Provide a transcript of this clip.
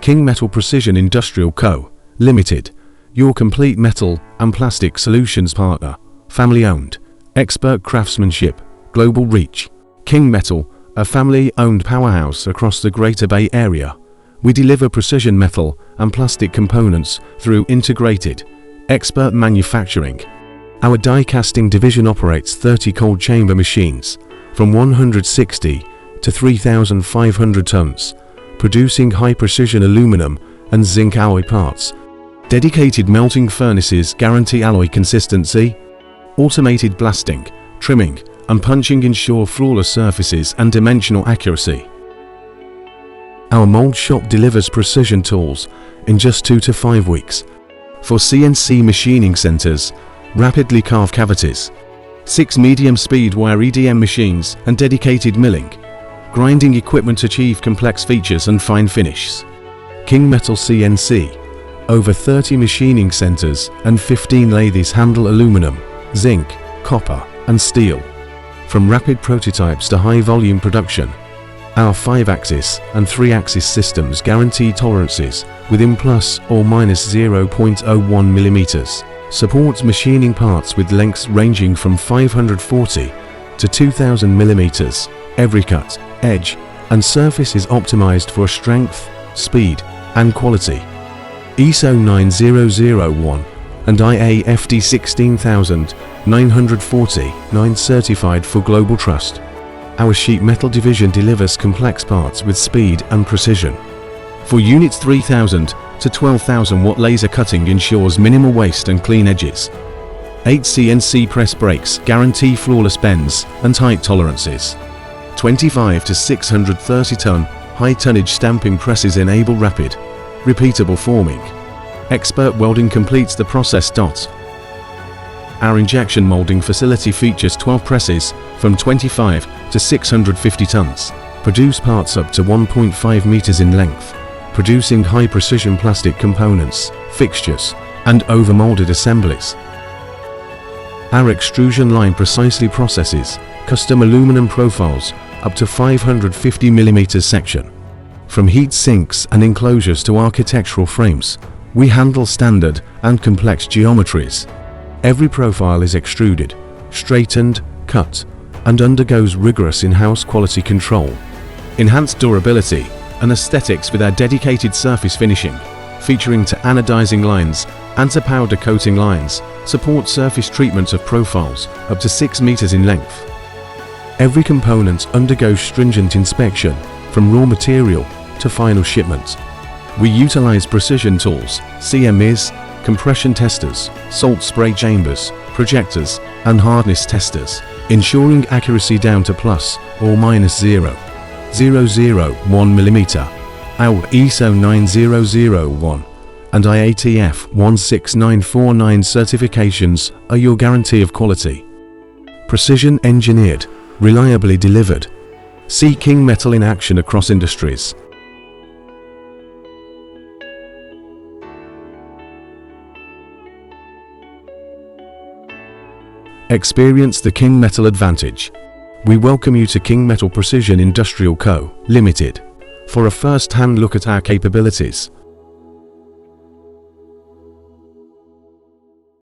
King Metal Precision Industrial Co., Limited, your complete metal and plastic solutions partner. Family-owned, expert craftsmanship, global reach. King Metal, a family-owned powerhouse across the Greater Bay Area. We deliver precision metal and plastic components through integrated, expert manufacturing. Our die casting division operates 30 cold chamber machines from 160 to 3,500 tons, producing high-precision aluminum and zinc alloy parts. Dedicated melting furnaces guarantee alloy consistency. Automated blasting, trimming, and punching ensure flawless surfaces and dimensional accuracy. Our mold shop delivers precision tools in just 2 to 5 weeks. For CNC machining centers, rapidly carve cavities, 6 medium-speed wire EDM machines and dedicated milling, grinding equipment achieve complex features and fine finishes. King Metal CNC, over 30 machining centers and 15 lathes handle aluminum, zinc, copper, and steel. From rapid prototypes to high-volume production, our 5-axis and 3-axis systems guarantee tolerances within plus or minus 0.01 millimeters. Supports machining parts with lengths ranging from 540 to 2000 millimeters. Every cut, edge, and surface is optimized for strength, speed, and quality. ISO 9001 and IAFD 16949 certified for global trust. Our sheet metal division delivers complex parts with speed and precision. For units 3000 to 12,000 watt laser cutting ensures minimal waste and clean edges. 8 CNC press brakes guarantee flawless bends and tight tolerances. 25 to 630 ton high tonnage stamping presses enable rapid, repeatable forming. Expert welding completes the process. Our injection molding facility features 12 presses from 25 to 650 tons. Produce parts up to 1.5 meters in length, producing high-precision plastic components, fixtures, and overmolded assemblies. Our extrusion line precisely processes custom aluminum profiles up to 550 mm section. From heat sinks and enclosures to architectural frames, we handle standard and complex geometries. Every profile is extruded, straightened, cut, and undergoes rigorous in-house quality control. Enhanced durability and aesthetics with our dedicated surface finishing, featuring to anodizing lines and to powder coating lines, support surface treatment of profiles up to 6 meters in length. Every component undergoes stringent inspection from raw material to final shipment. We utilize precision tools, CMEs, compression testers, salt spray chambers, projectors, and hardness testers, ensuring accuracy down to plus or minus 0.001 millimeter. Our ISO 9001 and IATF 16949 certifications are your guarantee of quality. Precision engineered, reliably delivered. See King Metal in action across industries. Experience the King Metal advantage. We welcome you to King Metal Precision Industrial Co., Limited, for a first-hand look at our capabilities.